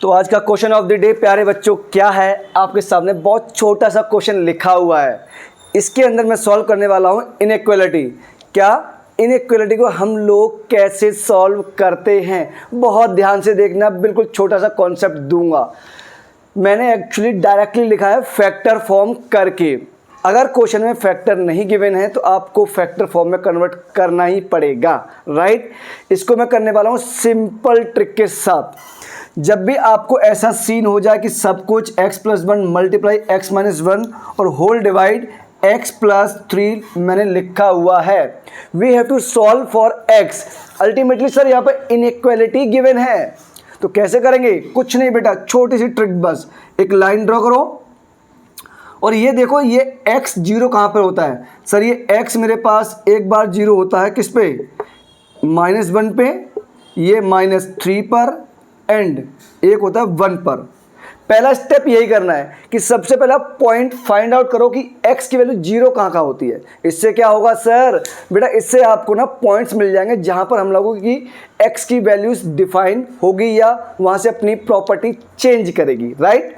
तो आज का क्वेश्चन ऑफ द डे प्यारे बच्चों क्या है, आपके सामने बहुत छोटा सा क्वेश्चन लिखा हुआ है। इसके अंदर मैं सॉल्व करने वाला हूँ इनइक्वालिटी। क्या इनइक्वालिटी को हम लोग कैसे सॉल्व करते हैं, बहुत ध्यान से देखना। बिल्कुल छोटा सा कॉन्सेप्ट दूंगा। मैंने एक्चुअली डायरेक्टली लिखा है फैक्टर फॉर्म करके। अगर क्वेश्चन में फैक्टर नहीं गिवन है तो आपको फैक्टर फॉर्म में कन्वर्ट करना ही पड़ेगा, राइट। इसको मैं करने वाला हूँ सिंपल ट्रिक के साथ। जब भी आपको ऐसा सीन हो जाए कि सब कुछ x+1 मल्टीप्लाई x-1 और होल डिवाइड x+3 मैंने लिखा हुआ है, we have to solve for x। Ultimately sir यहाँ पर इनइक्वालिटी गिवन है, तो कैसे करेंगे? कुछ नहीं बेटा, छोटी सी ट्रिक, बस एक लाइन ड्रॉ करो और ये देखो ये x जीरो कहाँ पर होता है। सर ये x मेरे पास एक बार जीरो होता है किस पे? -1 पे, ये -3 पर एंड एक होता है 1 पर। पहला स्टेप यही करना है कि सबसे पहला पॉइंट फाइंड आउट करो कि x की वैल्यू जीरो कहाँ होती है। इससे क्या होगा सर? बेटा इससे आपको ना पॉइंट्स मिल जाएंगे जहाँ पर हम लोगों की x की वैल्यूज डिफाइन होगी या वहाँ से अपनी प्रॉपर्टी चेंज करेगी, राइट।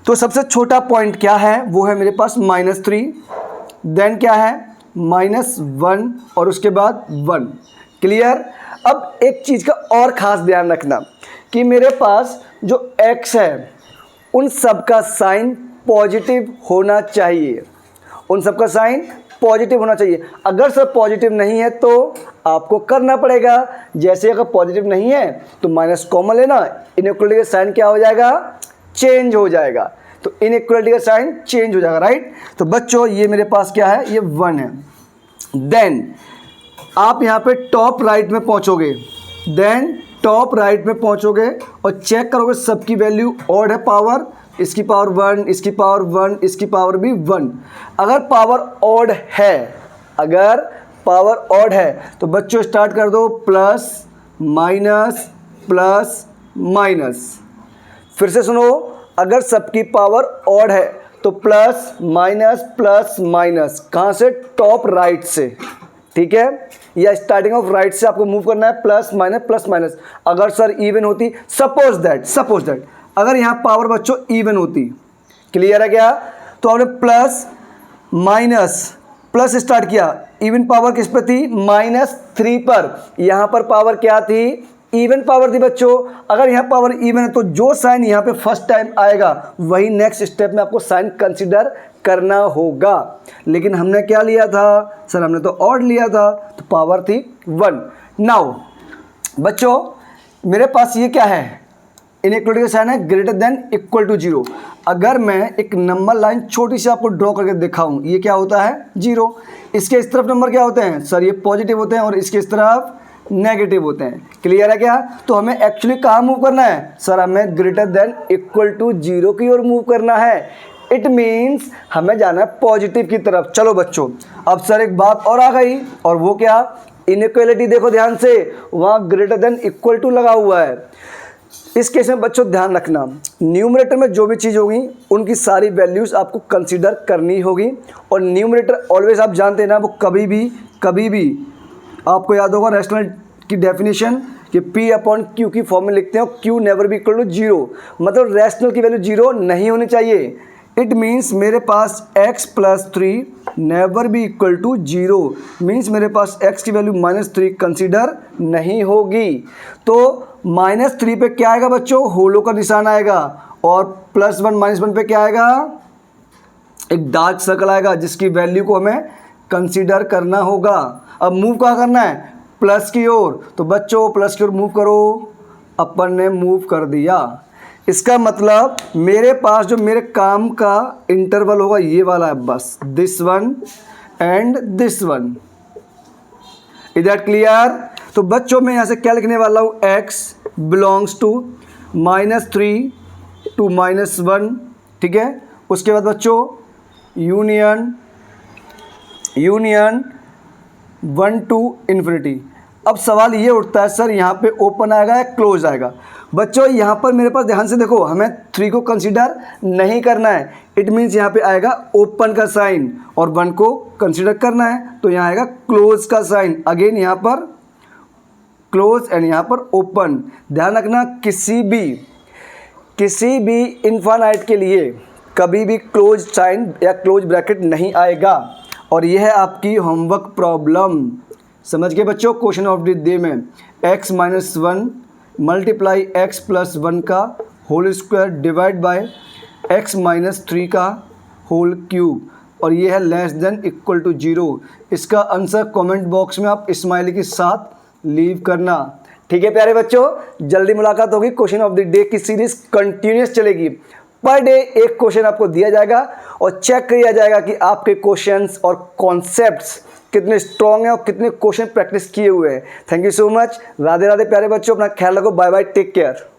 तो सबसे छोटा पॉइंट क्या है? वो है मेरे पास -3, देन क्या है -1 और उसके बाद 1। क्लियर? अब एक चीज़ का और ख़ास ध्यान रखना कि मेरे पास जो x है उन सब का साइन पॉजिटिव होना चाहिए। उन सब का साइन पॉजिटिव होना चाहिए। अगर सर पॉजिटिव नहीं है तो आपको करना पड़ेगा। जैसे अगर पॉजिटिव नहीं है तो माइनस कॉमन लेना, इनइक्वालिटी का साइन क्या हो जाएगा? चेंज हो जाएगा। तो इनइक्वालिटी का साइन चेंज हो जाएगा, राइट। तो बच्चों ये मेरे पास क्या है? ये 1 है। देन आप यहाँ पे टॉप राइट में पहुँचोगे, देन टॉप राइट में पहुँचोगे और चेक करोगे सबकी वैल्यू ऑड है। पावर इसकी पावर 1, इसकी पावर 1, इसकी पावर भी 1। अगर पावर ऑड है, अगर पावर ऑड है तो बच्चों स्टार्ट कर दो प्लस माइनस प्लस माइनस। फिर से सुनो, अगर सबकी पावर ऑड है तो प्लस माइनस, कहाँ से? टॉप राइट से, ठीक है, या स्टार्टिंग ऑफ राइट से आपको मूव करना है, प्लस माइनस। अगर सर इवन होती, सपोज दैट अगर यहाँ पावर बच्चों इवन होती, क्लियर है क्या? तो हमने प्लस स्टार्ट किया, इवन पावर किस पर थी? -3 पर। यहाँ पर पावर क्या थी? इवन पावर थी बच्चों। अगर यहाँ पावर इवन है तो जो साइन यहाँ पे फर्स्ट टाइम आएगा वही नेक्स्ट स्टेप में आपको साइन कंसीडर करना होगा। लेकिन हमने क्या लिया था? सर हमने तो ऑड लिया था, तो पावर थी 1। नाउ बच्चों मेरे पास ये क्या है? इनइक्वालिटी का साइन है ग्रेटर देन इक्वल टू 0। अगर मैं एक नंबर लाइन छोटी सी आपको ड्रॉ करके दिखाऊं, ये क्या होता है? 0। इसके इस तरफ नंबर क्या होते हैं? सर ये पॉजिटिव होते हैं और इसके इस तरफ नेगेटिव होते हैं। क्लियर है क्या? तो हमें एक्चुअली कहाँ मूव करना है? सर हमें ग्रेटर देन इक्वल टू 0 की ओर मूव करना है। इट मीन्स हमें जाना है पॉजिटिव की तरफ। चलो बच्चों, अब सर एक बात और आ गई, और वो क्या? इनइक्वालिटी देखो ध्यान से, वहाँ ग्रेटर देन इक्वल टू लगा हुआ है। इस केस में बच्चों ध्यान रखना, न्यूमरेटर में जो भी चीज़ होगी उनकी सारी वैल्यूज़ आपको कंसीडर करनी होगी। और न्यूमरेटर ऑलवेज आप जानते हैं ना, वो कभी भी आपको याद होगा रैशनल की डेफिनेशन कि P/Q की फॉर्म में लिखते हैं, Q never be equal to 0। मतलब रैशनल की वैल्यू 0 नहीं होनी चाहिए। इट मीन्स मेरे पास x+3 never be equal to 0, means मेरे पास x की वैल्यू -3 कंसीडर नहीं होगी। तो -3 पे क्या आएगा बच्चों? होलो का निशान आएगा, और +1 -1 पे क्या आएगा? एक डार्क सर्कल आएगा जिसकी वैल्यू को हमें कंसीडर करना होगा। अब मूव कहाँ करना है? प्लस की ओर। तो बच्चों प्लस की ओर मूव करो, अपन ने मूव कर दिया। इसका मतलब मेरे पास जो मेरे काम का इंटरवल होगा ये वाला है, बस this one and this one. Is that clear? तो बच्चों मैं यहाँ से क्या लिखने वाला हूँ? x बिलोंग्स टू -3 to -1, ठीक है। उसके बाद बच्चों यूनियन 1 to इन्फिनिटी। अब सवाल ये उठता है सर यहाँ पे ओपन आएगा या क्लोज आएगा? बच्चों यहाँ पर मेरे पास ध्यान से देखो, हमें 3 को कंसीडर नहीं करना है। इट मीन्स यहाँ पे आएगा ओपन का साइन और 1 को कंसीडर करना है, तो यहाँ आएगा क्लोज का साइन। अगेन यहाँ पर क्लोज एंड यहाँ पर ओपन। ध्यान रखना, किसी भी किसी भी इनफाइनाइट के लिए कभी भी क्लोज साइन या क्लोज ब्रैकेट नहीं आएगा। और यह है आपकी होमवर्क प्रॉब्लम। समझ गए बच्चों? क्वेश्चन ऑफ द डे में x minus 1 multiply x plus 1 का whole square divide by x minus 3 का होल क्यूब, और ये है लेस देन इक्वल टू 0। इसका आंसर कमेंट बॉक्स में आप स्माइली के साथ लीव करना। ठीक है प्यारे बच्चों, जल्दी मुलाकात होगी। क्वेश्चन ऑफ द डे की सीरीज कंटिन्यूस चलेगी। पर डे एक क्वेश्चन आपको दिया जाएगा और चेक किया जाएगा कि आपके क्वेश्चंस और कॉन्सेप्ट्स कितने स्ट्रॉन्ग हैं और कितने क्वेश्चन प्रैक्टिस किए हुए हैं। Thank you so much. Radhe Radhe प्यारे बच्चों, अपना ख्याल रखो। Bye bye, take care.